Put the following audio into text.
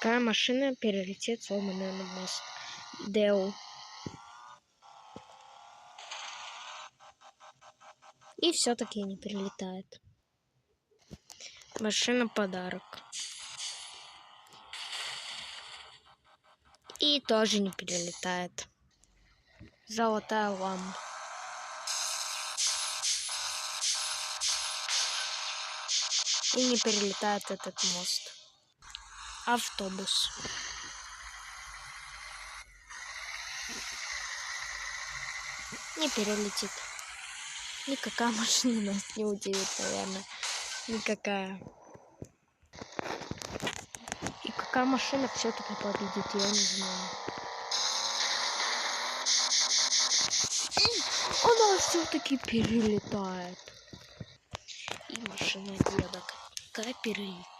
Какая машина перелетит сломанный мост? Део. И все-таки не перелетает. Машина подарок. И тоже не перелетает. Золотая лампа. И не перелетает этот мост. Автобус. Не перелетит. Никакая машина нас не удивит, наверное. Никакая. И какая машина все-таки победит, я не знаю. Она все-таки перелетает. И машина деда какая перелетает.